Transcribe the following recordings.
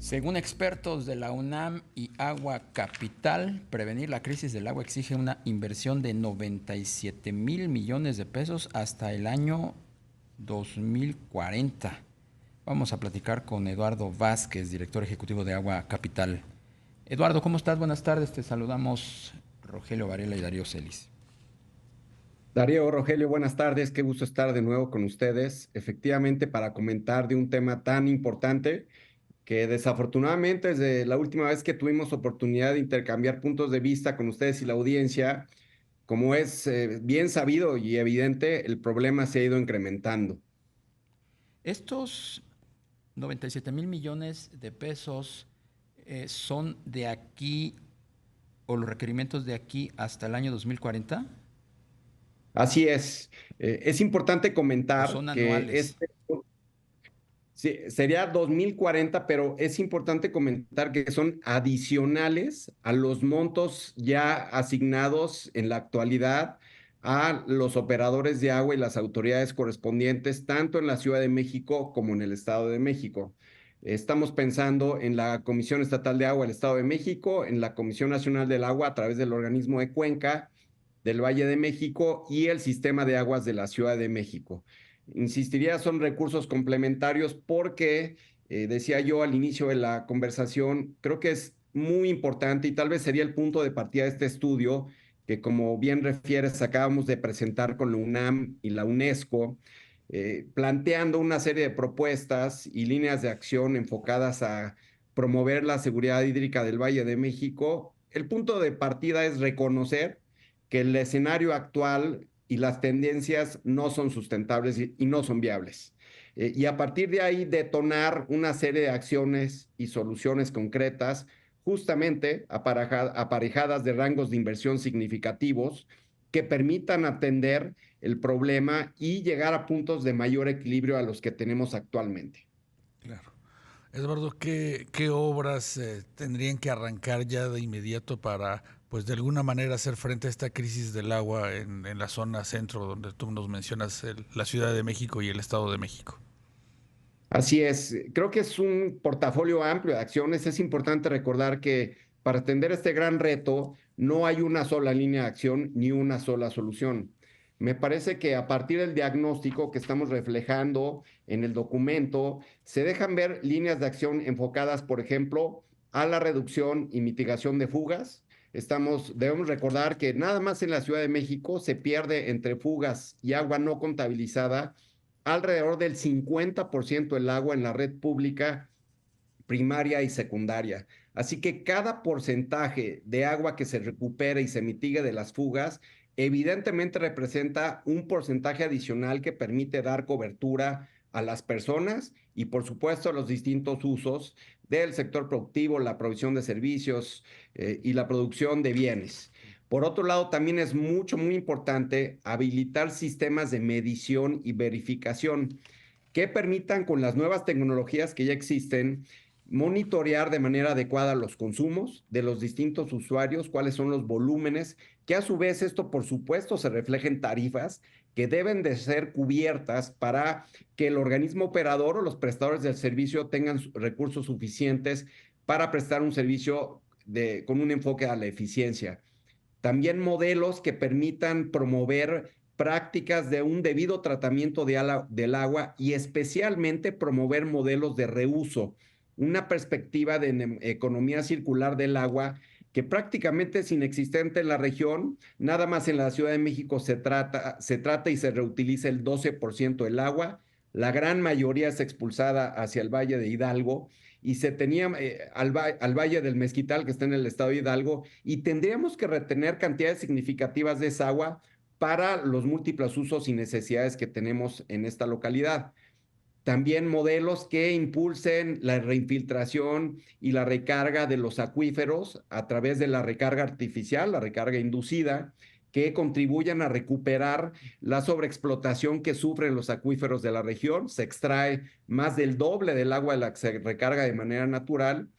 Según expertos de la UNAM y Agua Capital, prevenir la crisis del agua exige una inversión de 97,000 millones de pesos hasta el año 2040. Vamos a platicar con Eduardo Vázquez, director ejecutivo de Agua Capital. Eduardo, ¿cómo estás? Buenas tardes. Te saludamos Rogelio Varela y Darío Celis. Darío, Rogelio, buenas tardes. Qué gusto estar de nuevo con ustedes. Efectivamente, para comentar de un tema tan importante que desafortunadamente desde la última vez que tuvimos oportunidad de intercambiar puntos de vista con ustedes y la audiencia, como es bien sabido y evidente, el problema se ha ido incrementando. Estos 97,000 millones de pesos son de aquí o los requerimientos de aquí hasta el año 2040 Así es importante o comentar son que anuales. sí, sería 2040, pero es importante comentar que son adicionales a los montos ya asignados en la actualidad a los operadores de agua y las autoridades correspondientes, tanto en la Ciudad de México como en el Estado de México. Estamos pensando en la Comisión Estatal de Agua del Estado de México, en la Comisión Nacional del Agua a través del organismo de Cuenca del Valle de México y el Sistema de Aguas de la Ciudad de México. Insistiría, son recursos complementarios porque, decía yo al inicio de la conversación, creo que es muy importante y tal vez sería el punto de partida de este estudio que, como bien refieres, acabamos de presentar con la UNAM y la UNESCO, planteando una serie de propuestas y líneas de acción enfocadas a promover la seguridad hídrica del Valle de México. El punto de partida es reconocer que el escenario actual y las tendencias no son sustentables y no son viables. Y a partir de ahí detonar una serie de acciones y soluciones concretas, justamente aparejadas de rangos de inversión significativos que permitan atender el problema y llegar a puntos de mayor equilibrio a los que tenemos actualmente. Claro. Eduardo, ¿qué obras tendrían que arrancar ya de inmediato para, pues de alguna manera, hacer frente a esta crisis del agua en la zona centro, donde tú nos mencionas la Ciudad de México y el Estado de México? Así es, creo que es un portafolio amplio de acciones. Es importante recordar que para atender este gran reto no hay una sola línea de acción ni una sola solución. Me parece que a partir del diagnóstico que estamos reflejando en el documento, se dejan ver líneas de acción enfocadas, por ejemplo, a la reducción y mitigación de fugas. Debemos recordar que nada más en la Ciudad de México se pierde entre fugas y agua no contabilizada alrededor del 50% del agua en la red pública primaria y secundaria. Así que cada porcentaje de agua que se recupera y se mitiga de las fugas, evidentemente representa un porcentaje adicional que permite dar cobertura a las personas y por supuesto a los distintos usos del sector productivo, la provisión de servicios y la producción de bienes. Por otro lado, también es muy importante habilitar sistemas de medición y verificación que permitan con las nuevas tecnologías que ya existen monitorear de manera adecuada los consumos de los distintos usuarios, cuáles son los volúmenes, que a su vez esto por supuesto se refleja en tarifas que deben de ser cubiertas para que el organismo operador o los prestadores del servicio tengan recursos suficientes para prestar un servicio con un enfoque a la eficiencia. También modelos que permitan promover prácticas de un debido tratamiento del agua y especialmente promover modelos de reuso, una perspectiva de economía circular del agua que prácticamente es inexistente en la región. Nada más en la Ciudad de México se trata y se reutiliza el 12% del agua. La gran mayoría es expulsada hacia el Valle de Hidalgo y se tenía al Valle del Mezquital, que está en el estado de Hidalgo, y tendríamos que retener cantidades significativas de esa agua para los múltiples usos y necesidades que tenemos en esta localidad. También modelos que impulsen la reinfiltración y la recarga de los acuíferos a través de la recarga artificial, la recarga inducida, que contribuyan a recuperar la sobreexplotación que sufren los acuíferos de la región. Se extrae más del doble del agua de la que se recarga de manera natural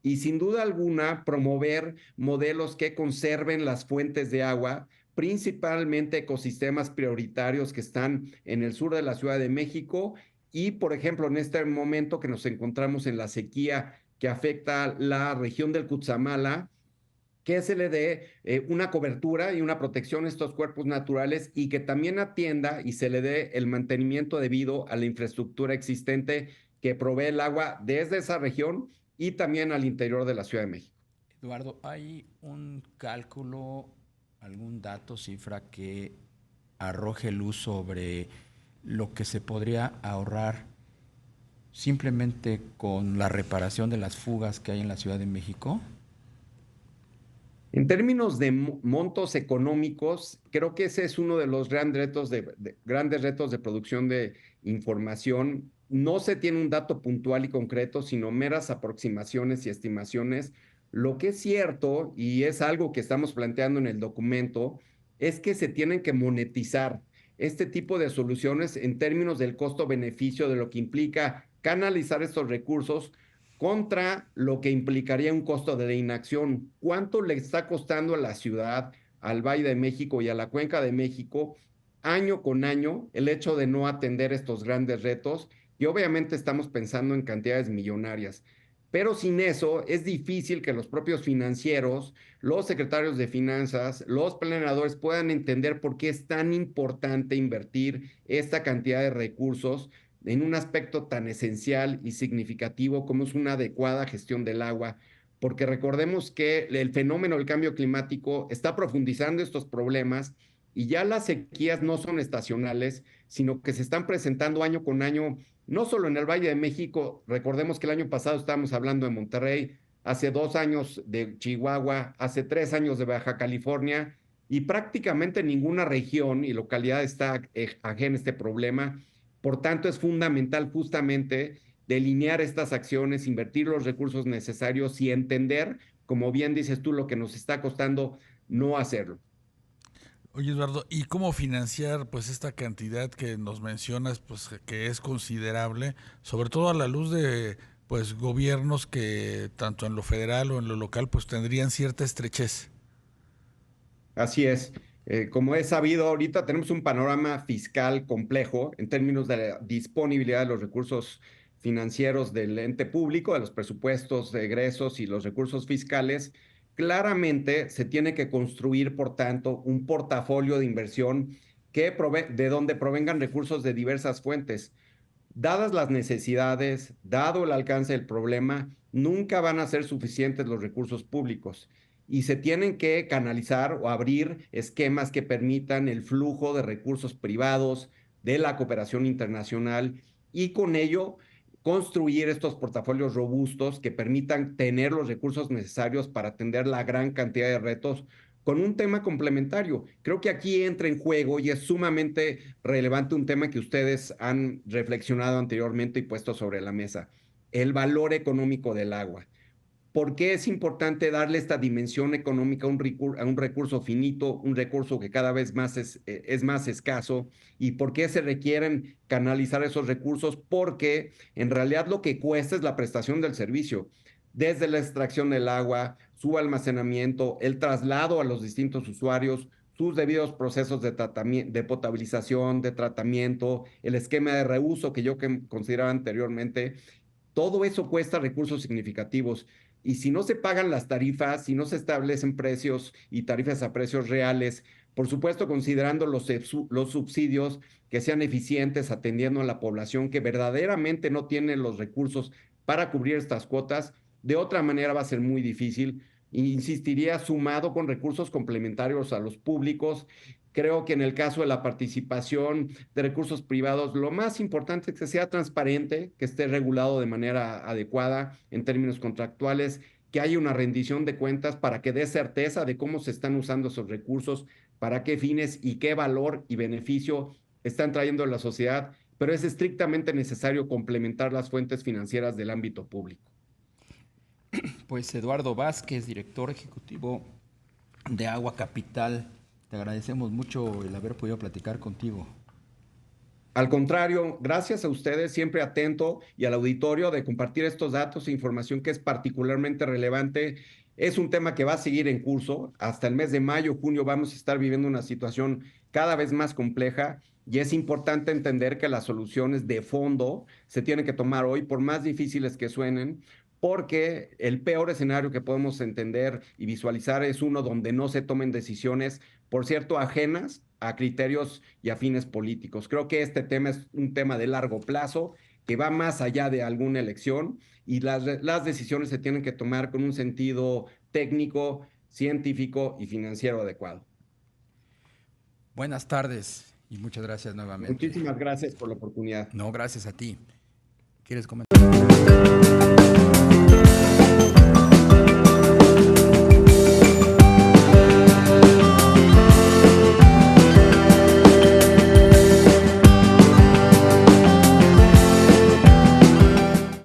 y sin duda alguna promover modelos que conserven las fuentes de agua, principalmente ecosistemas prioritarios que están en el sur de la Ciudad de México y, por ejemplo, en este momento que nos encontramos en la sequía que afecta la región del Cutzamala, que se le dé una cobertura y una protección a estos cuerpos naturales y que también atienda y se le dé el mantenimiento debido a la infraestructura existente que provee el agua desde esa región y también al interior de la Ciudad de México. Eduardo, ¿hay un cálculo, algún dato, cifra que arroje luz sobre lo que se podría ahorrar simplemente con la reparación de las fugas que hay en la Ciudad de México? En términos de montos económicos, creo que ese es uno de los grandes retos de producción de información. No se tiene un dato puntual y concreto, sino meras aproximaciones y estimaciones. Lo que es cierto, y es algo que estamos planteando en el documento, es que se tienen que monetizar este tipo de soluciones en términos del costo-beneficio de lo que implica canalizar estos recursos contra lo que implicaría un costo de inacción. ¿Cuánto le está costando a la ciudad, al Valle de México y a la Cuenca de México año con año el hecho de no atender estos grandes retos? Y obviamente estamos pensando en cantidades millonarias. Pero sin eso es difícil que los propios financieros, los secretarios de finanzas, los planeadores puedan entender por qué es tan importante invertir esta cantidad de recursos en un aspecto tan esencial y significativo como es una adecuada gestión del agua, porque recordemos que el fenómeno del cambio climático está profundizando estos problemas y ya las sequías no son estacionales, sino que se están presentando año con año, no solo en el Valle de México. Recordemos que el año pasado estábamos hablando de Monterrey, hace 2 años de Chihuahua, hace 3 años de Baja California, y prácticamente ninguna región y localidad está ajena a este problema. Por tanto, es fundamental justamente delinear estas acciones, invertir los recursos necesarios y entender, como bien dices tú, lo que nos está costando no hacerlo. Oye, Eduardo, ¿y cómo financiar pues esta cantidad que nos mencionas, pues que es considerable, sobre todo a la luz de pues gobiernos que tanto en lo federal o en lo local pues tendrían cierta estrechez? Así es. Como es sabido, ahorita tenemos un panorama fiscal complejo en términos de la disponibilidad de los recursos financieros del ente público, de los presupuestos de egresos y los recursos fiscales. Claramente se tiene que construir, por tanto, un portafolio de inversión de donde provengan recursos de diversas fuentes. Dadas las necesidades, dado el alcance del problema, nunca van a ser suficientes los recursos públicos y se tienen que canalizar o abrir esquemas que permitan el flujo de recursos privados, de la cooperación internacional y con ello construir estos portafolios robustos que permitan tener los recursos necesarios para atender la gran cantidad de retos con un tema complementario. Creo que aquí entra en juego y es sumamente relevante un tema que ustedes han reflexionado anteriormente y puesto sobre la mesa, el valor económico del agua. ¿Por qué es importante darle esta dimensión económica a un recurso finito, un recurso que cada vez más es más escaso? ¿Y por qué se requieren canalizar esos recursos? Porque en realidad lo que cuesta es la prestación del servicio, desde la extracción del agua, su almacenamiento, el traslado a los distintos usuarios, sus debidos procesos de potabilización, de tratamiento, el esquema de reuso que yo consideraba anteriormente. Todo eso cuesta recursos significativos. Y si no se pagan las tarifas, si no se establecen precios y tarifas a precios reales, por supuesto considerando los subsidios que sean eficientes, atendiendo a la población que verdaderamente no tiene los recursos para cubrir estas cuotas, de otra manera va a ser muy difícil. Insistiría sumado con recursos complementarios a los públicos. Creo que en el caso de la participación de recursos privados, lo más importante es que sea transparente, que esté regulado de manera adecuada en términos contractuales, que haya una rendición de cuentas para que dé certeza de cómo se están usando esos recursos, para qué fines y qué valor y beneficio están trayendo a la sociedad, pero es estrictamente necesario complementar las fuentes financieras del ámbito público. Pues Eduardo Vázquez, director ejecutivo de Agua Capital, te agradecemos mucho el haber podido platicar contigo. Al contrario, gracias a ustedes, siempre atento, y al auditorio de compartir estos datos e información que es particularmente relevante. Es un tema que va a seguir en curso. Hasta el mes de mayo, junio, vamos a estar viviendo una situación cada vez más compleja y es importante entender que las soluciones de fondo se tienen que tomar hoy, por más difíciles que suenen, porque el peor escenario que podemos entender y visualizar es uno donde no se tomen decisiones, por cierto, ajenas a criterios y a fines políticos. Creo que este tema es un tema de largo plazo que va más allá de alguna elección y las decisiones se tienen que tomar con un sentido técnico, científico y financiero adecuado. Buenas tardes y muchas gracias nuevamente. Muchísimas gracias por la oportunidad. No, gracias a ti. ¿Quieres comentar?